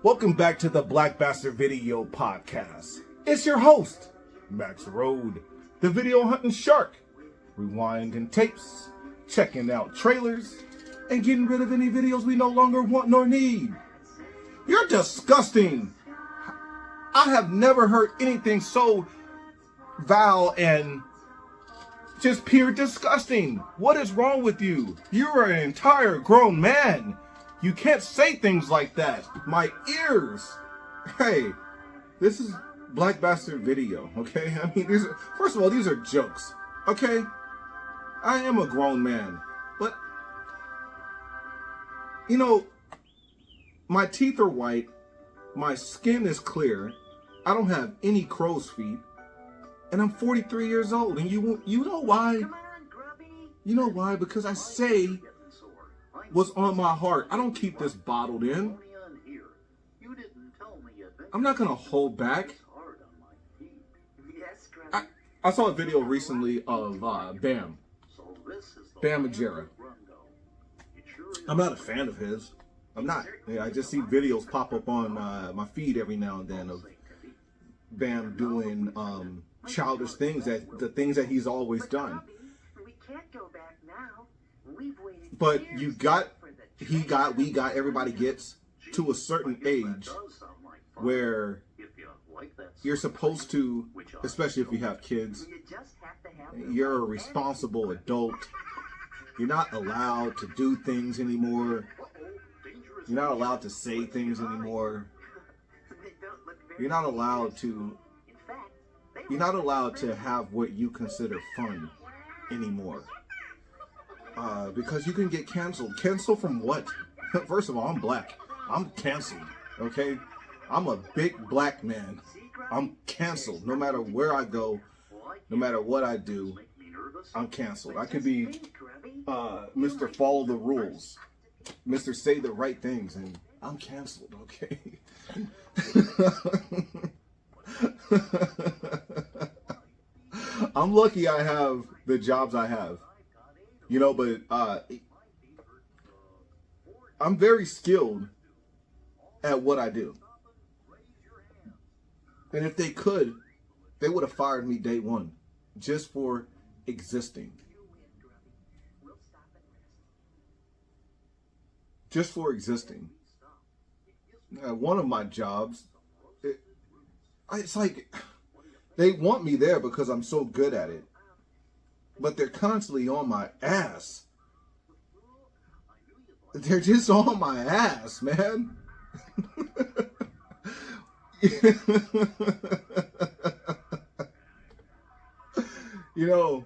Welcome back to the Black Bastard Video Podcast. It's your host, Max Road, the video hunting shark, rewinding tapes, checking out trailers, and getting rid of any videos we no longer want nor need. You're disgusting. I have never heard anything so vile and just pure disgusting. What is wrong with you? You are an entire grown man. You can't say things like that. My ears. Hey, this is Black Bastard Video, okay? I mean, first of all, these are jokes, okay? I am a grown man, but, you know, my teeth are white, my skin is clear, I don't have any crow's feet, and I'm 43 years old, and you know why? You know why? Because I say what's on my heart. I don't keep this bottled in. I'm not gonna hold back. I saw a video recently of Bam Majera. I'm not a fan of his. I'm not. Yeah, I just see videos pop up on my feed every now and then of Bam doing childish things, the things that he's always done. But everybody gets to a certain age where you're supposed to, especially if you have kids, you're a responsible adult. You're not allowed to do things anymore. You're not allowed to say things anymore. You're not allowed to have what you consider fun anymore. Because you can get canceled. Canceled from what? First of all, I'm black. I'm canceled, okay? I'm a big black man. I'm canceled. No matter where I go, no matter what I do, I'm canceled. I could be Mr. Follow the Rules, Mr. Say the Right Things, and I'm canceled, okay? I'm lucky I have the jobs I have. You know, but I'm very skilled at what I do. And if they could, they would have fired me day one just for existing. Just for existing. One of my jobs, it's like they want me there because I'm so good at it. But they're constantly on my ass. They're just on my ass, man. You know,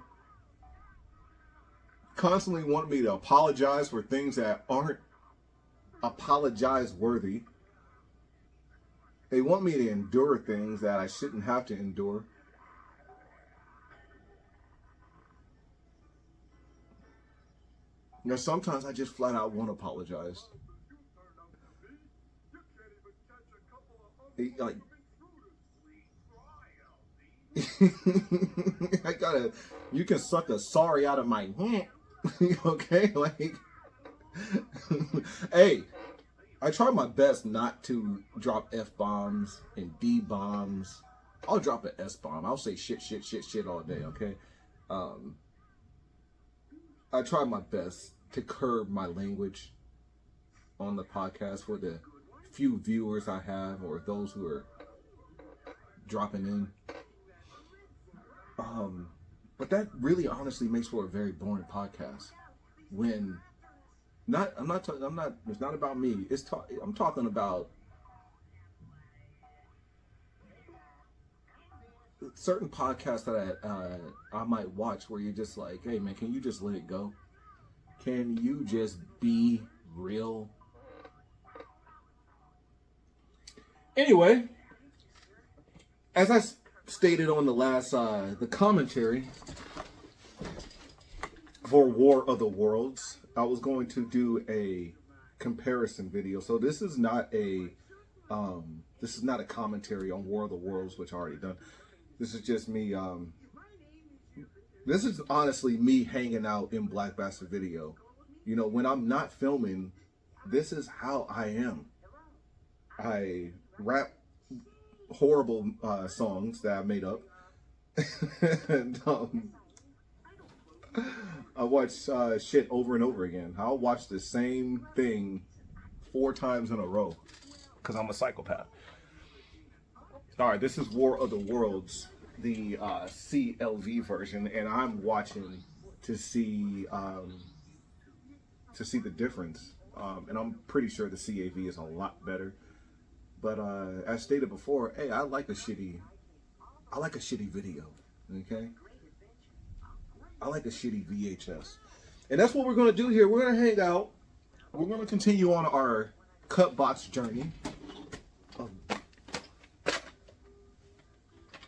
constantly want me to apologize for things that aren't apologize worthy. They want me to endure things that I shouldn't have to endure. You know, sometimes I just flat out won't apologize. Like, you can suck a sorry out of my okay? Like, hey, I try my best not to drop F-bombs and D-bombs. I'll drop an S-bomb. I'll say shit all day, okay? I try my best to curb my language on the podcast for the few viewers I have or those who are dropping in. But that really honestly makes for a very boring podcast. When it's not about me. I'm talking about certain podcasts that I might watch where you're just like, hey man, can you just let it go? Can you just be real? Anyway, as I stated on the last, the commentary for War of the Worlds, I was going to do a comparison video. So this is not a commentary on War of the Worlds, which I already done. This is just me This is honestly me hanging out in Black Bastard Video. You know, when I'm not filming, this is how I am. I rap horrible songs that I made up. And I watch shit over and over again. I'll watch the same thing 4 times in a row because I'm a psychopath. All right, this is War of the Worlds, the CLV version, and I'm watching to see the difference. And I'm pretty sure the CAV is a lot better. But as stated before, hey, I like a shitty video. Okay, I like a shitty VHS, and that's what we're gonna do here. We're gonna hang out. We're gonna continue on our cut box journey.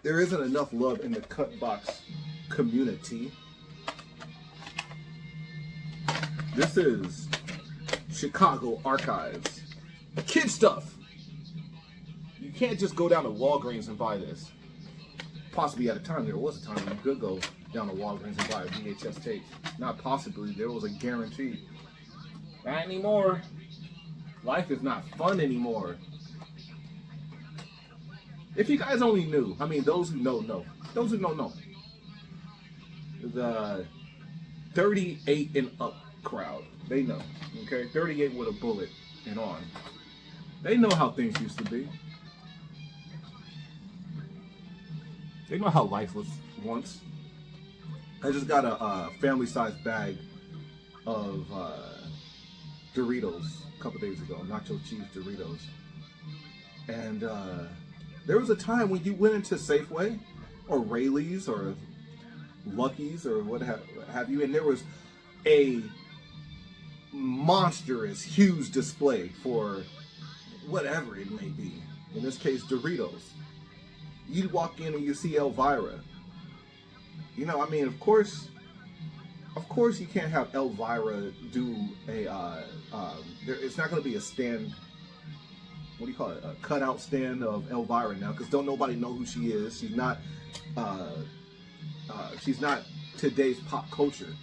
There isn't enough love in the cut box community. This is Chicago Archives. Kid stuff. You can't just go down to Walgreens and buy this. Possibly at a time, there was a time when you could go down to Walgreens and buy a VHS tape. Not possibly, there was a guarantee. Not anymore. Life is not fun anymore. If you guys only knew, I mean, those who know, know. Those who don't know. The 38 and up crowd, they know. Okay, 38 with a bullet and on. They know how things used to be. They know how life was once. I just got a family-sized bag of Doritos a couple days ago, nacho cheese Doritos. And there was a time when you went into Safeway or Rayleigh's or Lucky's or what have you, and there was a monstrous, huge display for whatever it may be. In this case, Doritos. You'd walk in and you see Elvira. You know, I mean, of course you can't have Elvira do a, it's not going to be a stand, what do you call it, a cutout stand of Elvira now, because don't nobody know who she is. She's not today's pop culture.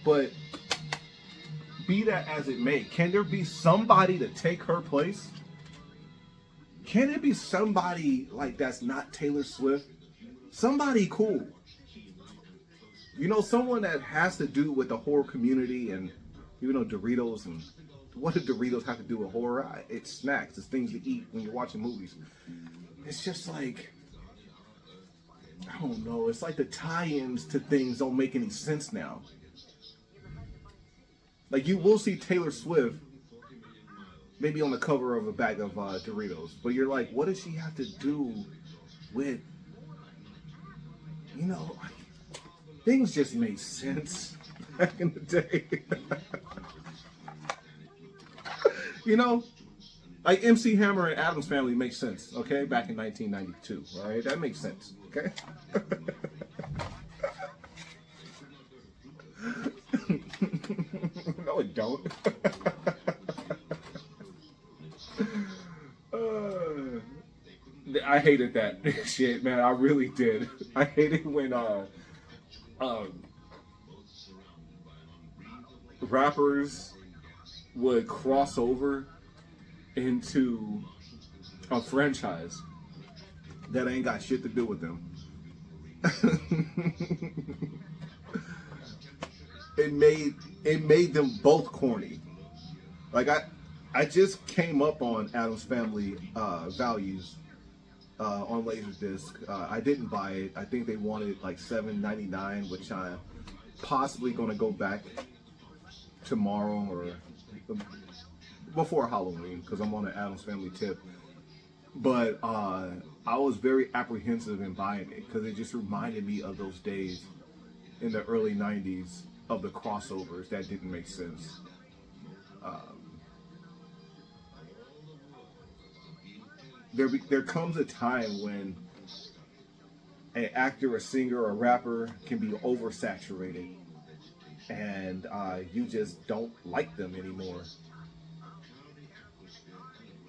But be that as it may, can there be somebody to take her place? Can it be somebody like that's not Taylor Swift? Somebody cool. You know, someone that has to do with the horror community, and you know, Doritos, and what do Doritos have to do with horror? It's snacks, it's things to eat when you're watching movies. It's just like, I don't know, it's like the tie-ins to things don't make any sense now. Like, you will see Taylor Swift maybe on the cover of a bag of Doritos, but you're like, what does she have to do with, you know, things just made sense back in the day. You know, like MC Hammer and Addams Family makes sense, okay? Back in 1992, all right? That makes sense, okay? No, it don't. I hated that shit, man. I really did. I hated when rappers would cross over into a franchise that ain't got shit to do with them. It made them both corny. Like I just came up on Addams Family Values on Laserdisc. I didn't buy it. I think they wanted like $7.99, which I'm possibly going to go back tomorrow or before Halloween because I'm on an Addams Family tip. But I was very apprehensive in buying it because it just reminded me of those days in the early 90s of the crossovers that didn't make sense. There comes a time when an actor, a singer, or a rapper can be oversaturated and you just don't like them anymore.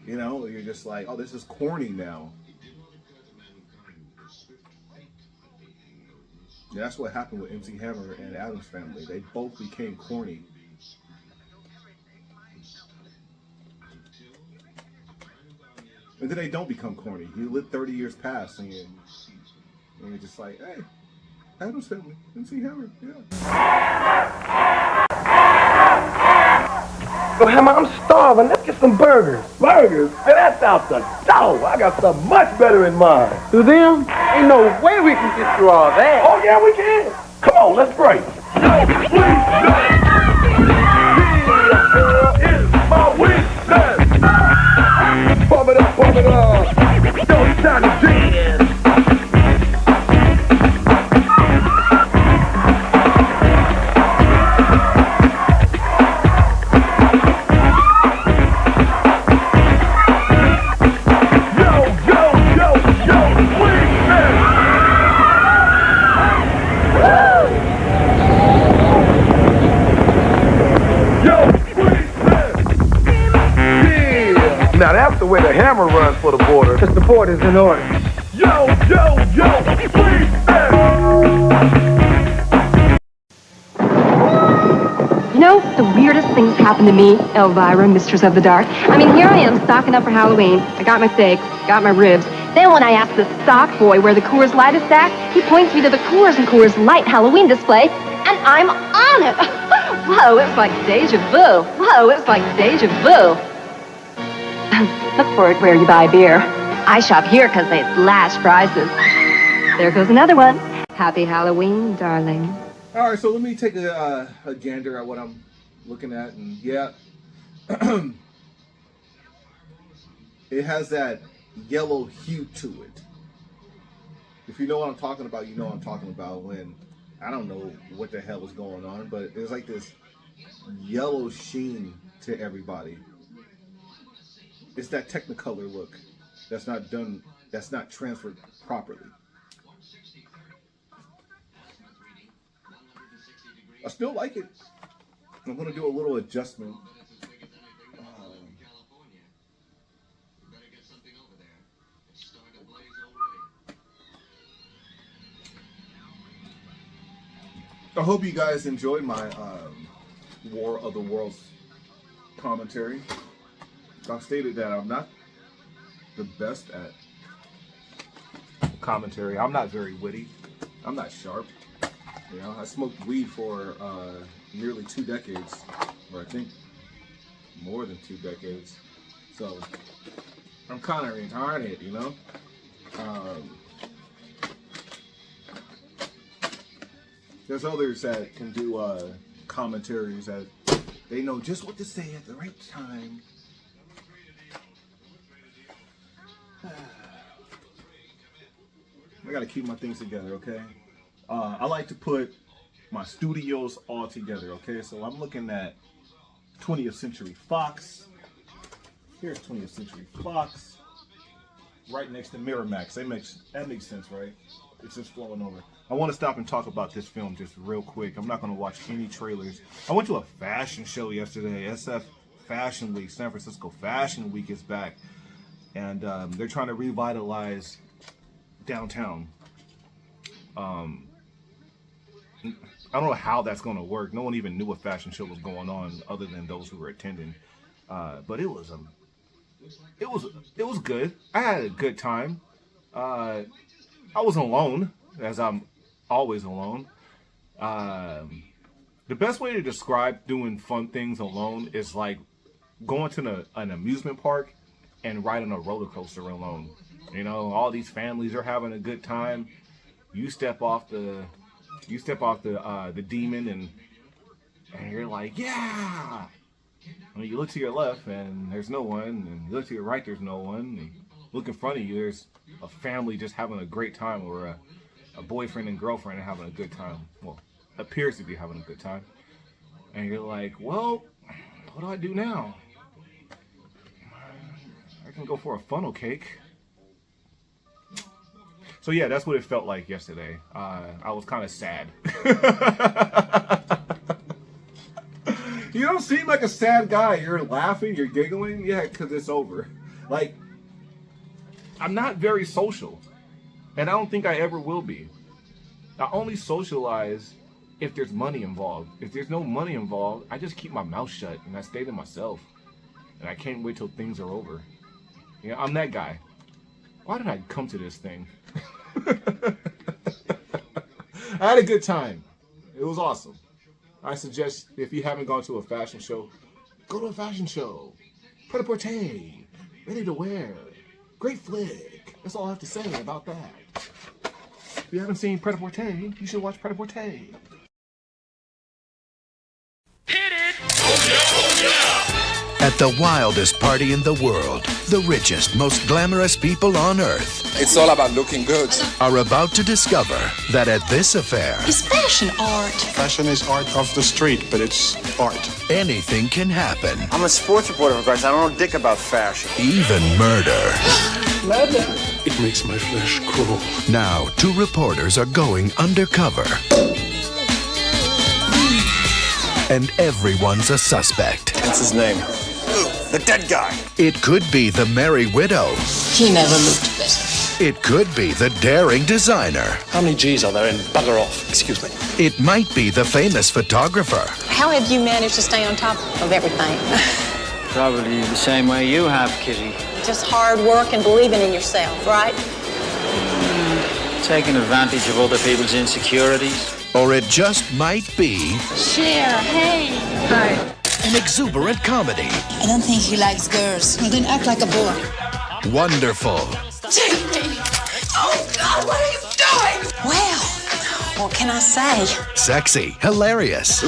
You know, you're just like, oh, this is corny now. Yeah, that's what happened with MC Hammer and Addams Family. They both became corny. And then they don't become corny. You live 30 years past and you're just like, hey, Addams Family, MC Hammer, yeah. Yo, Hammer, I'm starving. Let's get some burgers. Burgers? Man, that's out the door. I got something much better in mind. To them? Ain't no way we can get through all that. Oh, yeah, we can. Come on, let's break. No, please, no. Is my weakness. Pump it up, pump it up. Don't stop the dance. Now that's the way the Hammer runs for the border. Because the border's in order. Yo, please, You know, the weirdest things happened to me, Elvira, Mistress of the Dark. I mean, here I am stocking up for Halloween. I got my steaks, got my ribs. Then when I ask the stock boy where the Coors Light is stacked, he points me to the Coors and Coors Light Halloween display, and I'm on it. Whoa, it's like deja vu. Whoa, it's like deja vu. Look for it where you buy beer. I shop here because they slash prices. There goes another one. Happy Halloween, darling. All right, so let me take a gander at what I'm looking at, and yeah, it has that yellow hue to it. If you know what I'm talking about, you know what I'm talking about. When I don't know what the hell is going on, but there's like this yellow sheen to everybody. It's that Technicolor look that's not done, that's not transferred properly. I still like it. I'm going to do a little adjustment. I hope you guys enjoyed my War of the Worlds commentary. I've stated that I'm not the best at commentary. I'm not very witty. I'm not sharp. You know, I smoked weed for nearly 2 decades, or I think more than 2 decades. So I'm kind of retarded, you know. There's others that can do commentaries that they know just what to say at the right time. I gotta keep my things together, okay? I like to put my studios all together, okay? So I'm looking at 20th Century Fox. Here's 20th Century Fox. Right next to Miramax. That makes sense, right? It's just flowing over. I want to stop and talk about this film just real quick. I'm not going to watch any trailers. I went to a fashion show yesterday. SF Fashion Week, San Francisco Fashion Week is back. And they're trying to revitalize downtown. I don't know how that's going to work. No one even knew a fashion show was going on other than those who were attending. But it was good. I had a good time. I wasn't alone, as I'm always alone. The best way to describe doing fun things alone is like going to an amusement park and riding a roller coaster alone. You know, all these families are having a good time. You step off the demon and you're like, yeah. I mean, you look to your left and there's no one, and you look to your right, there's no one. And look in front of you, there's a family just having a great time, or a boyfriend and girlfriend having a good time. Well, appears to be having a good time. And you're like, well, what do I do now? I can go for a funnel cake. So yeah, that's what it felt like yesterday. I was kind of sad. You don't seem like a sad guy. You're laughing, you're giggling. Yeah, because it's over. Like, I'm not very social. And I don't think I ever will be. I only socialize if there's money involved. If there's no money involved, I just keep my mouth shut and I stay to myself. And I can't wait till things are over. You know, I'm that guy. Why did I come to this thing? I had a good time. It was awesome. I suggest if you haven't gone to a fashion show, go to a fashion show. Pret-a-porter, ready to wear. Great flick. That's all I have to say about that. If you haven't seen Pret-a-porter, you should watch Pret-a-porter. Hit it! Oh yeah, oh yeah! At the wildest party in the world, the richest, most glamorous people on earth It's all about looking good. are about to discover that at this affair, Is fashion art? Fashion is art of the street, but it's art. anything can happen, I'm a sports reporter, for Christ. I don't know dick about fashion. even murder. It makes my flesh crawl. Now, 2 reporters are going undercover. And everyone's a suspect. What's his name? The dead guy. It could be the merry widow. He never looked better. It could be the daring designer. How many G's are there in bugger off? Excuse me. It might be the famous photographer. How have you managed to stay on top of everything? Probably the same way you have, Kitty. Just hard work and believing in yourself, right? Taking advantage of other people's insecurities. Or it just might be Cher, hey. Hi. an exuberant comedy. I don't think he likes girls. Well, then act like a boy. Wonderful. Take me. Oh, God, what are you doing? Well, what can I say? Sexy. Hilarious.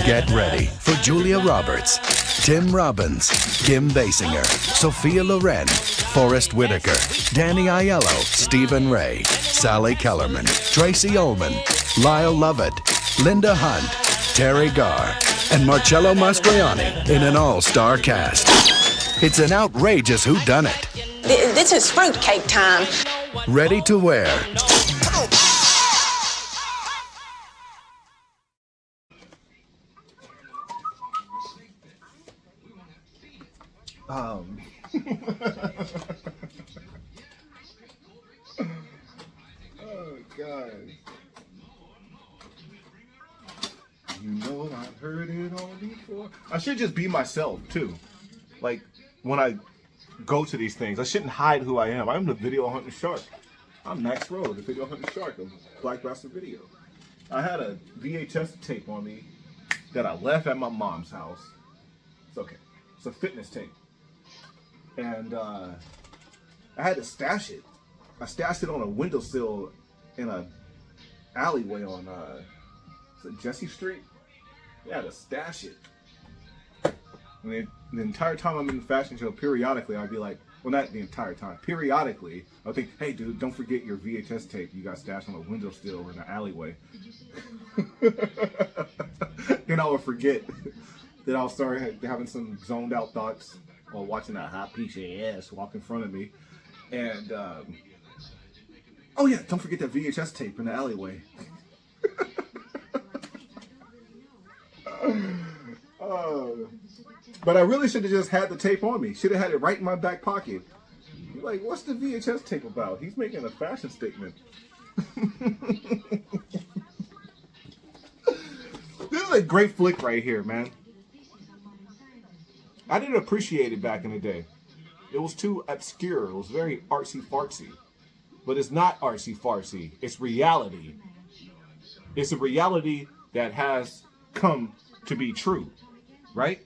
Get ready for Julia Roberts, Tim Robbins, Kim Basinger, Sophia Loren, Forrest Whitaker, Danny Aiello, Stephen Ray, Sally Kellerman, Tracy Ullman, Lyle Lovett, Linda Hunt, Terry Garr, and Marcello Mastroianni in an all-star cast. It's an outrageous whodunit. This is fruitcake time. Ready to wear. Oh, God. You know I've heard it all before. I should just be myself, too. Like, when I go to these things, I shouldn't hide who I am. I'm the video hunting shark. I'm Max Rowe, the video hunting shark of Black Bastard Video. I had a VHS tape on me that I left at my mom's house. It's okay. It's a fitness tape. And I had to stash it. I stashed it on a windowsill in a alleyway on is it Jesse Street? I had to stash it. And the entire time I'm in the fashion show, periodically I'd be like, well, not the entire time. Periodically, I would think, hey, dude, don't forget your VHS tape you got stashed on a windowsill in an alleyway. Then I would forget. Then I'll start having some zoned out thoughts while watching that hot piece of ass walk in front of me. And, oh yeah, don't forget that VHS tape in the alleyway. But I really should have just had the tape on me. Should have had it right in my back pocket. You're like, what's the VHS tape about? He's making a fashion statement. This is a great flick right here, man. I didn't appreciate it back in the day. It was too obscure. It was very artsy-fartsy. But it's not artsy-fartsy. It's reality. It's a reality that has come to be true. Right?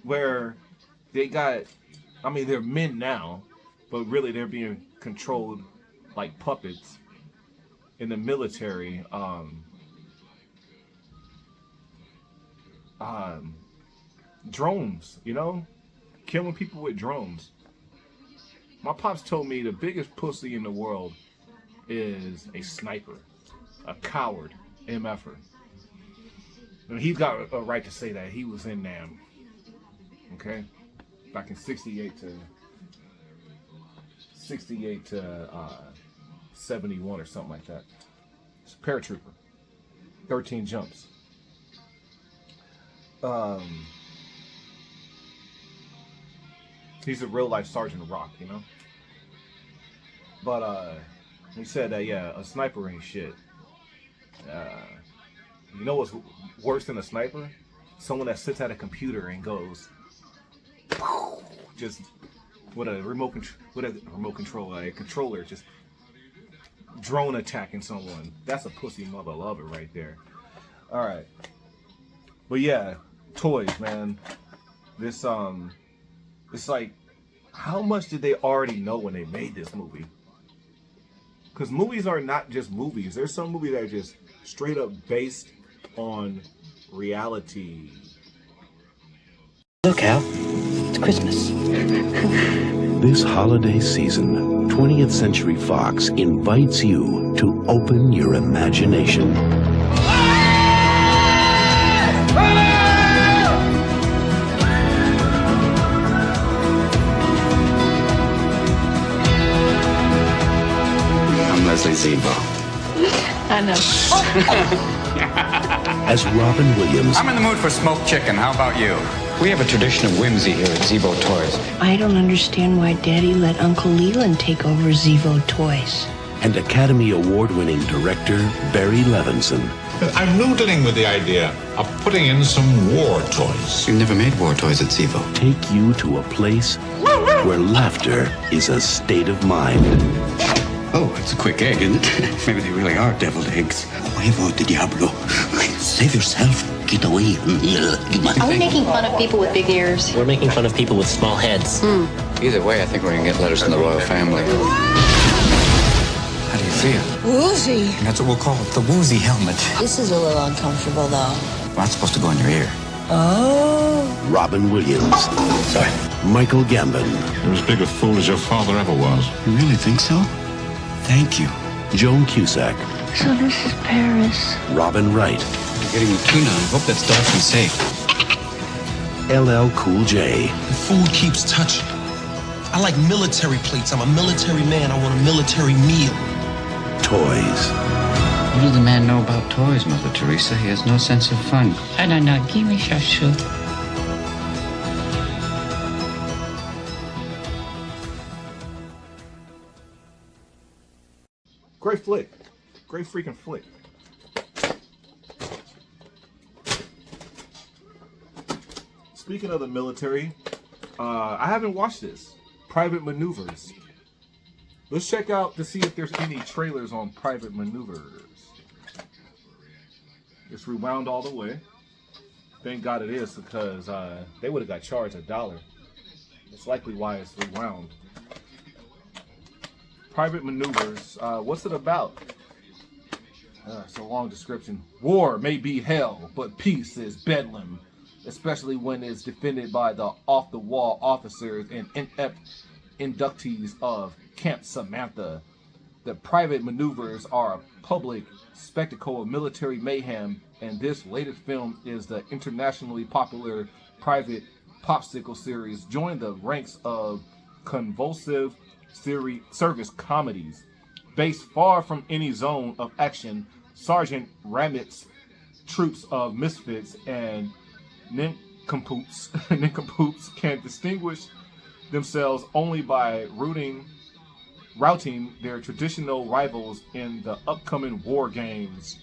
Where they got, I mean, they're men now, but really they're being controlled like puppets in the military. Drones, you know? Killing people with drones. My pops told me the biggest pussy in the world is a sniper, a coward, MFer. And he's got a right to say that. He was in Nam. Okay? Back in 68 to 71 or something like that. It's a paratrooper. 13 jumps. He's a real life Sergeant Rock, you know? But he said that a sniper ain't shit. You know what's worse than a sniper? Someone that sits at a computer and goes just with a controller, just drone attacking someone. That's a pussy mother lover right there. All right, but yeah, toys, man. This it's like, how much did they already know when they made this movie? Because movies are not just movies. There's some movies that are just straight up based on reality. Look, Al, it's Christmas. This holiday season, 20th Century Fox invites you to open your imagination. I'm Leslie Zebo. I know. As Robin Williams I'm in the mood for smoked chicken. How about you? We have a tradition of whimsy here at Zebo Toys. I don't understand why Daddy let Uncle Leland take over Zevo Toys. and Academy Award-winning director Barry Levinson. I'm noodling with the idea of putting in some war toys. We've never made war toys at Zevo. Take you to a place where laughter is a state of mind. Oh, it's a quick egg, isn't it? Maybe they really are deviled eggs. Huevo de Diablo. Save yourself. Get away. Are we making fun of people with big ears? We're making fun of people with small heads. Either way, I think we're going to get letters from the royal family. How do you feel? Woozy. And that's what we'll call it, the woozy helmet. This is a little uncomfortable, though. Well, that's supposed to go in your ear. Oh. Robin Williams. Sorry. Michael Gambon. You're as big a fool as your father ever was. You really think so? Thank you. Joan Cusack. So this is Paris. Robin Wright. You're getting the tuna. I hope that's dark and safe. LL Cool J. The food keeps touching. I like military plates. I'm a military man. I want a military meal. Toys. What does the man know about toys, Mother Teresa? He has no sense of fun. I don't know. Give me shashu. Great flick. Great freaking flick. Speaking of the military, I haven't watched this. Private Maneuvers. Let's check out to see if there's any trailers on Private Maneuvers. It's rewound all the way. Thank God it is, because they would have got charged $1. That's likely why it's rewound. Private Maneuvers. What's it about? It's a long description. War may be hell, but peace is bedlam, especially when it's defended by the off-the-wall officers and inept inductees of Camp Samantha. The Private Maneuvers are a public spectacle of military mayhem, and this latest film is the internationally popular Private Popsicle series. Join the ranks of convulsive service comedies. Based far from any zone of action, Sergeant Ramit's troops of misfits and nincompoops can distinguish themselves only by routing their traditional rivals in the upcoming war games,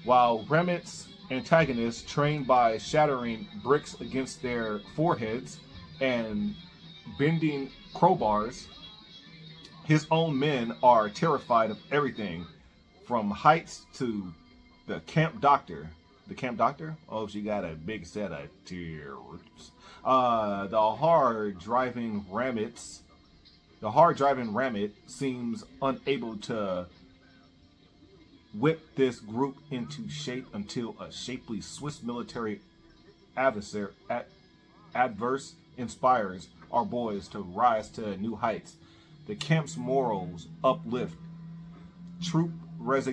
while Ramit's antagonists, trained by shattering bricks against their foreheads and bending crowbars, his own men are terrified of everything, from heights to the camp doctor. The camp doctor? Oh, she got a big set of tears. The hard-driving Ramit seems unable to whip this group into shape until a shapely Swiss military adverse inspires our boys to rise to new heights. The camp's morals uplift. Troop Rose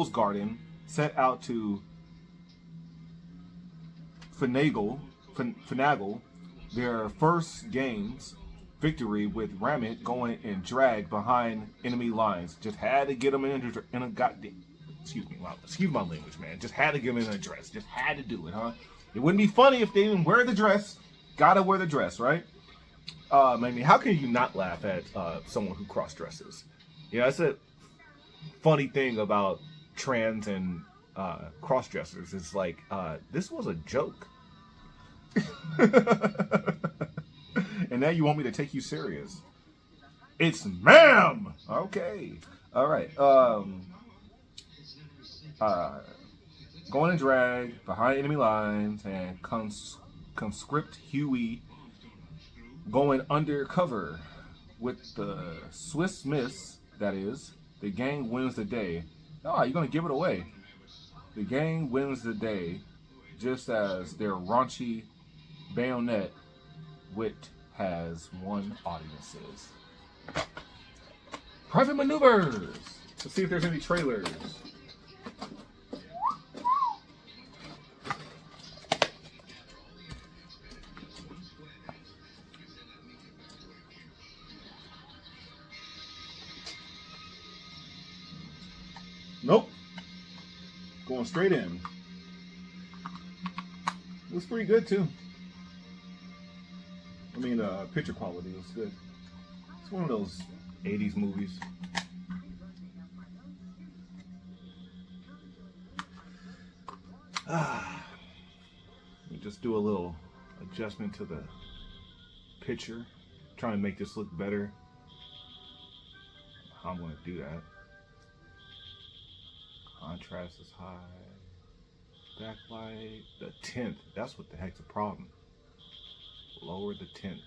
Garden set out to finagle their first game's victory, with Ramit going in drag behind enemy lines. Just had to get them in a goddamn... Excuse my language, man. Just had to get them in a dress. Just had to do it, huh? It wouldn't be funny if they didn't wear the dress. Gotta wear the dress, right? I mean, how can you not laugh at someone who cross-dresses? Yeah, that's a funny thing about trans and cross-dressers. It's like, this was a joke. And now you want me to take you serious. It's ma'am! Okay. All right. Going in drag, behind enemy lines, and conscript Huey going undercover with the Swiss Miss, that is. The gang wins the day. Oh, you're going to give it away. The gang wins the day just as their raunchy bayonet wit has won audiences. Private maneuvers. Let's see if there's any trailers. Nope. Going straight in. Looks pretty good too. I mean, picture quality looks good. It's one of those 80s movies. Let me just do a little adjustment to the picture. Try and make this look better. I'm going to do that. Contrast is high. Backlight. The tint. That's what the heck's the problem. Lower the tint.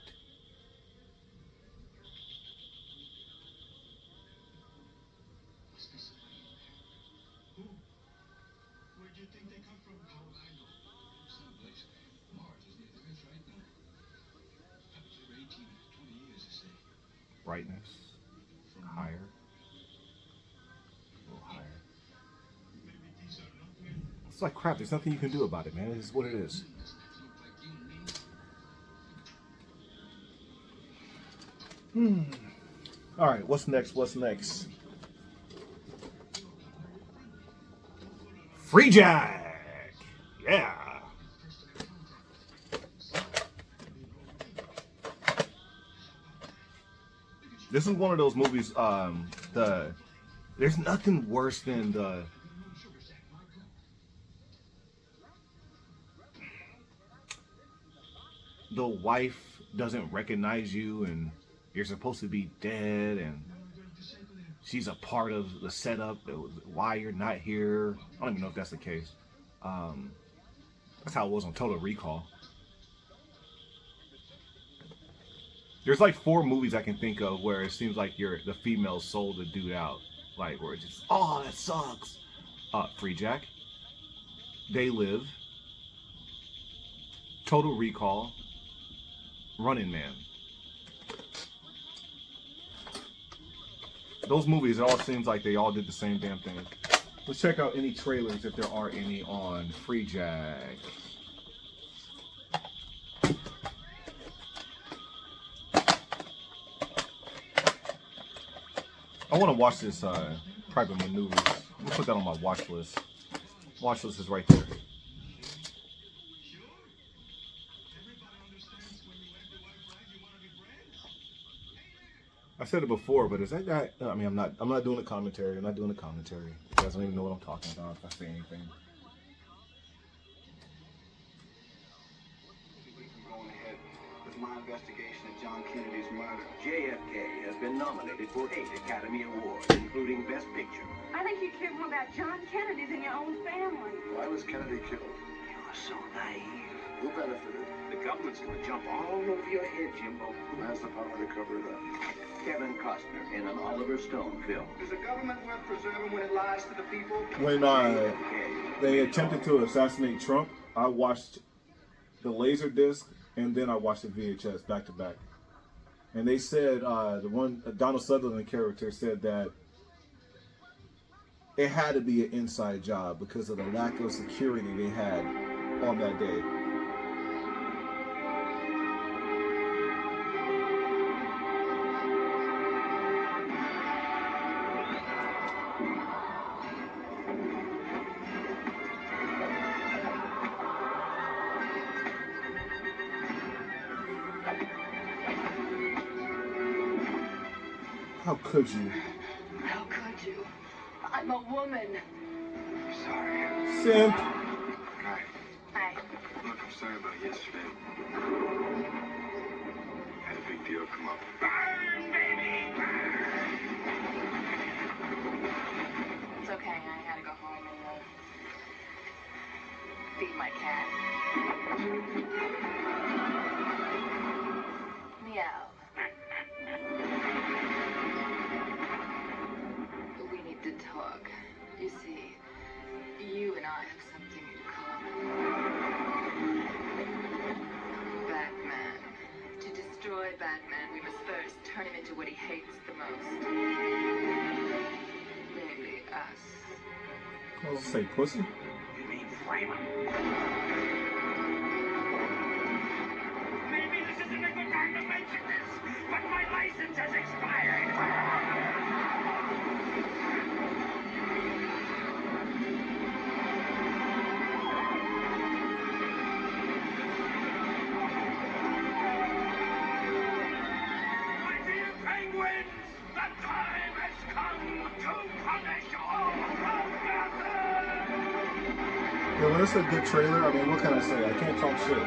Where do you think they come from? How would I know? Someplace. Mars is near the Earth right now. I've been here 18, 20 years, they say. Brightness. Higher. A little higher. It's like crap. There's nothing you can do about it, man. It is what it is. All right, what's next? What's next? Free Jack. Yeah. This is one of those movies. There's nothing worse than the wife doesn't recognize you and you're supposed to be dead and she's a part of the setup, why you're not here. I don't even know if that's the case. That's how it was on Total Recall. There's like 4 movies I can think of where it seems like the female sold the dude out. Like where it's just, oh, that sucks. Free Jack. They Live. Total Recall. Running Man. Those movies, it all seems like they all did the same damn thing. Let's check out any trailers if there are any on Free Jack. I want to watch this Private Maneuvers. I'm going to put that on my watch list. Watch list is right there. I said it before, but is that guy? I mean, I'm not doing a commentary. I'm not doing a commentary. You guys don't even know what I'm talking about if I say anything. With my investigation of John Kennedy's murder, JFK has been nominated for 8 Academy Awards, including Best Picture. I think you care more about John Kennedy than your own family. Why was Kennedy killed? You are so naive. Who benefited? The government's going to jump all over your head, Jimbo. Who has the power to cover it up? Kevin Costner in an Oliver Stone film. Is the government worth preserving when it lies to the people? When they attempted to assassinate Trump, I watched the Laserdisc and then I watched the VHS back to back. And they said, the one Donald Sutherland character said that it had to be an inside job because of the lack of security they had on that day. How could you? How could you? I'm a woman. Sorry. Simp. Hi. Hi. Look, I'm sorry about yesterday. Had a big deal come up. Burn, baby, burn! It's okay. I had to go home and feed my cat. Meow. We need to talk. You see, you and I have something in common. Batman. To destroy Batman, we must first turn him into what he hates the most. Namely, us. I'll say pussy. You mean flame him? Maybe this isn't a good time to mention this, but my license has expired. My dear penguins, the time has come to punish all trespassers! Yeah, when it's a good trailer, I mean, what can I say? I can't talk shit.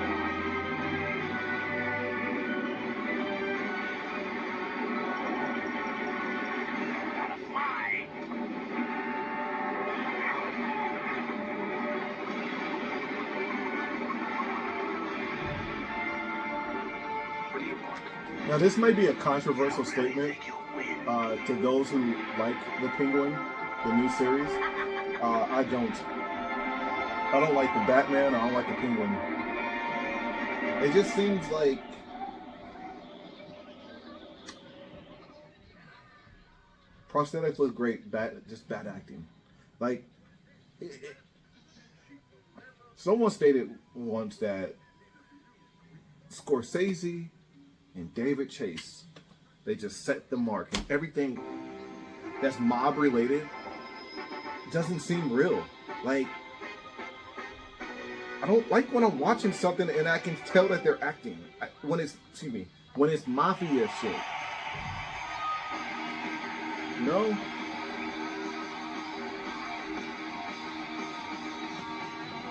Now, this may be a controversial statement to those who like the Penguin, the new series. I don't like the Batman. I don't like the Penguin. It just seems like prosthetics look great, just bad acting. Like, someone stated once that Scorsese and David Chase, they just set the mark, and everything that's mob related doesn't seem real. Like, I don't like when I'm watching something and I can tell that they're acting. When it's mafia shit. No.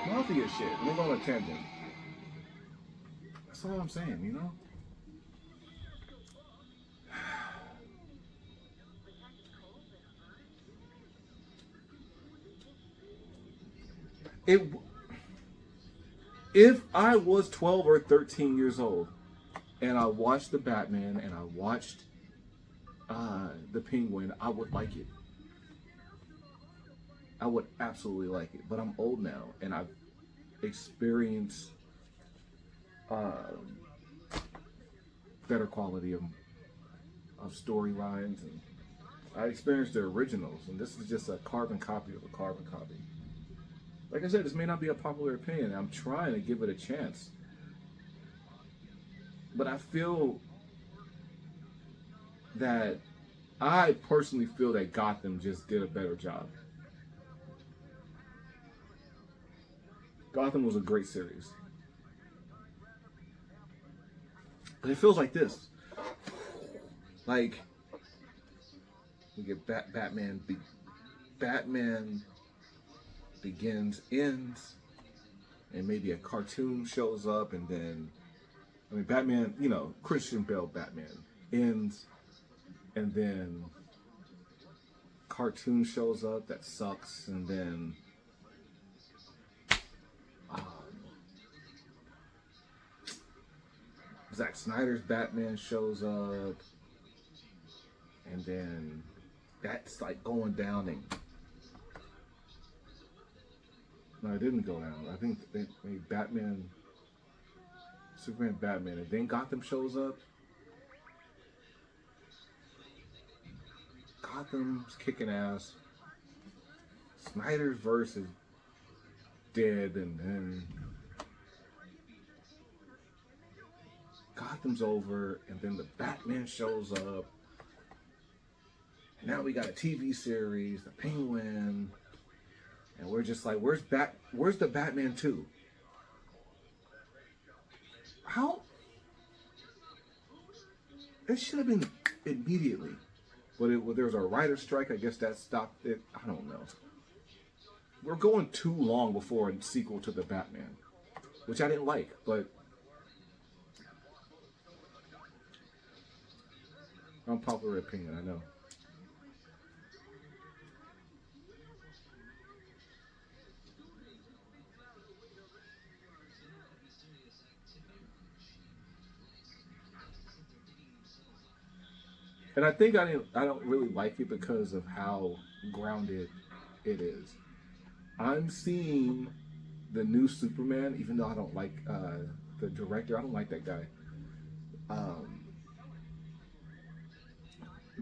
Mafia shit. We're going on a tangent. That's all I'm saying, you know? If I was 12 or 13 years old and I watched the Batman and I watched the Penguin, I would like it. I would absolutely like it. But I'm old now and I've experienced better quality of storylines, and I experienced the originals, and this is just a carbon copy of a carbon copy. Like I said, this may not be a popular opinion. I'm trying to give it a chance. But I personally feel that Gotham just did a better job. Gotham was a great series. But it feels like this. Like, we get Batman Begins, ends, and maybe a cartoon shows up, and then, I mean, Batman, you know, Christian Bale Batman ends, and then cartoon shows up that sucks, and then Zack Snyder's Batman shows up, and then that's like going down, and no, it didn't go down. I think they made Superman, Batman, and then Gotham shows up. Gotham's kicking ass. Snyder's verse is dead, and then Gotham's over, and then the Batman shows up. And now we got a TV series, the Penguin. And we're just like, where's the Batman 2? How? It should have been immediately. But there was a writer's strike. I guess that stopped it. I don't know. We're going too long before a sequel to the Batman, which I didn't like, but unpopular opinion, I know. And I think I don't really like it because of how grounded it is. I'm seeing the new Superman, even though I don't like the director. I don't like that guy.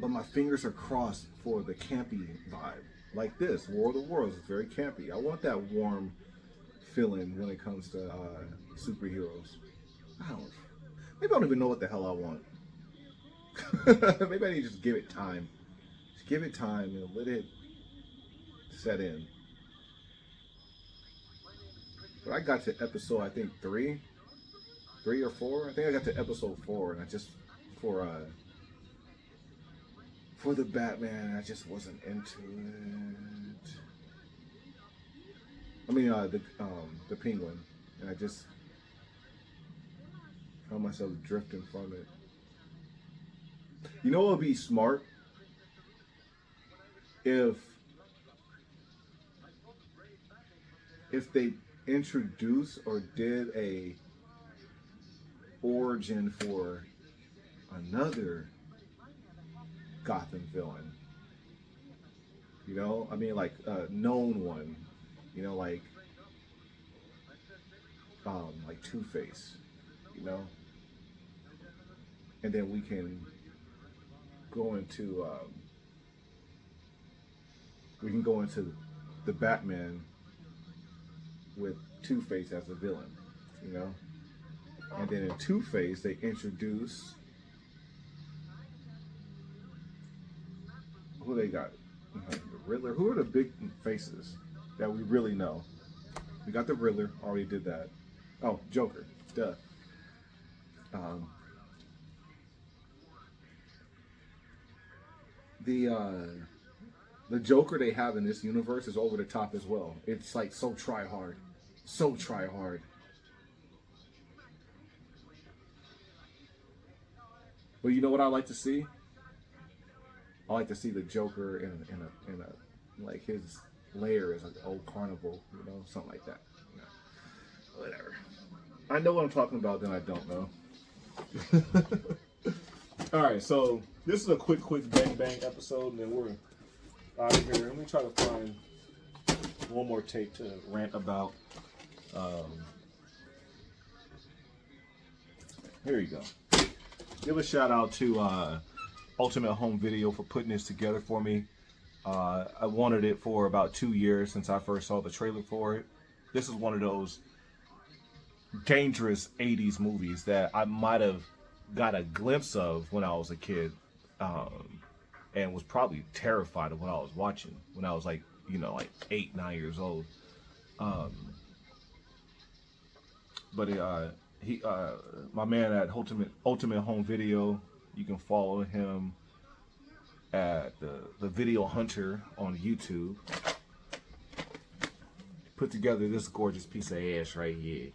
But my fingers are crossed for the campy vibe. Like this, War of the Worlds is very campy. I want that warm feeling when it comes to superheroes. Maybe I don't even know what the hell I want. Maybe I need to just give it time. Just give it time and let it set in. But I got to episode, I think 3 or 4. I think I got to episode 4, and I just for the Batman, I just wasn't into it. I mean, the Penguin, and I just found myself drifting from it. You know what would be smart? If they introduced or did a origin for another Gotham villain. You know? I mean, like a known one. You know, like Two-Face. You know? And then we can go into the Batman with Two-Face as a villain, you know? And then in Two-Face, they introduce who they got? The Riddler. Who are the big faces that we really know? We got the Riddler, already did that. Oh, Joker, duh. The Joker they have in this universe is over the top as well. It's like so try hard. So try hard. But you know what I like to see? I like to see the Joker in a like his lair is like an old carnival, you know, something like that. You know, whatever. I know what I'm talking about, then I don't know. All right, so this is a quick bang episode, and then we're out of here. Let me try to find one more tape to rant about. Here you go. Give a shout out to Ultimate Home Video for putting this together for me. I wanted it for about 2 years since I first saw the trailer for it. This is one of those dangerous 80s movies that I might have got a glimpse of when I was a kid, and was probably terrified of what I was watching when I was like, you know, like 8, 9 years old. But my man at Ultimate Home Video, you can follow him at the Video Hunter on YouTube. Put together this gorgeous piece of ass right here.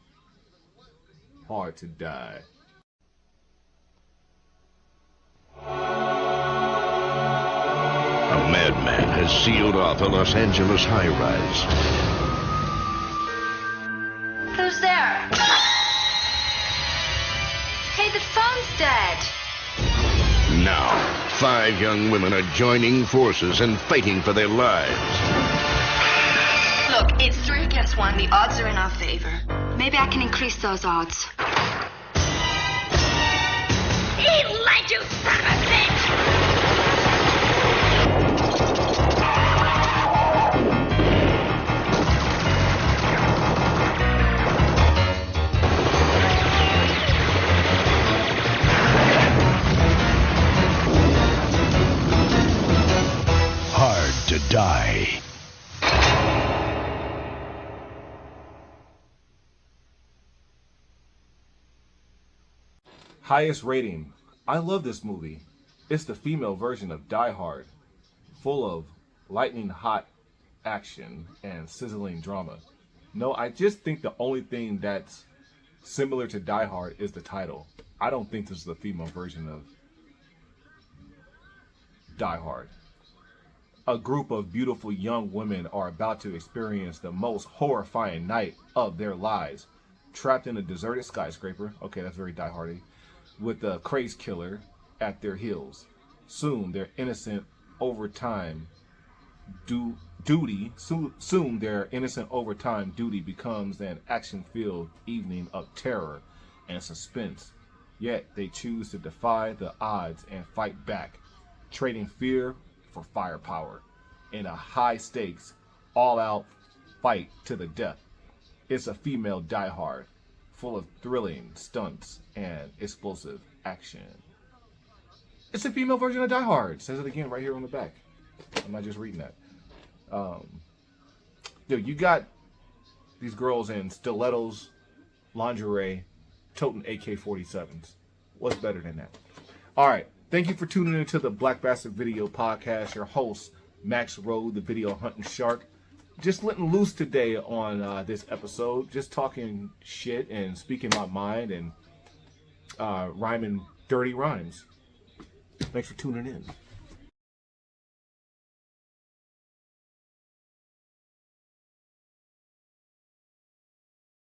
Hard to Die. A madman has sealed off a Los Angeles high-rise. Who's there? Hey, the phone's dead. Now, 5 young women are joining forces and fighting for their lives. Look, it's 3 against 1. The odds are in our favor. Maybe I can increase those odds. Eat lead, you son of a bitch! Hard to Die. Highest rating. I love this movie. It's the female version of Die Hard, full of lightning hot action and sizzling drama. No, I just think the only thing that's similar to Die Hard is the title. I don't think this is the female version of Die Hard. A group of beautiful young women are about to experience the most horrifying night of their lives. Trapped in a deserted skyscraper, okay, that's very Die Hardy, with the craze killer at their heels. Soon their innocent overtime duty becomes an action-filled evening of terror and suspense. Yet they choose to defy the odds and fight back, trading fear for firepower in a high-stakes, all-out fight to the death. It's a female Die Hard, full of thrilling stunts and explosive action. It's a female version of Die Hard. Says it again right here on the back. I'm not just reading that. You got these girls in stilettos, lingerie, toting AK-47s. What's better than that? All right. Thank you for tuning into the Black Bastard Video Podcast. Your host, Max Road, the video hunting shark. Just letting loose today on this episode. Just talking shit and speaking my mind and rhyming dirty rhymes. Thanks for tuning in.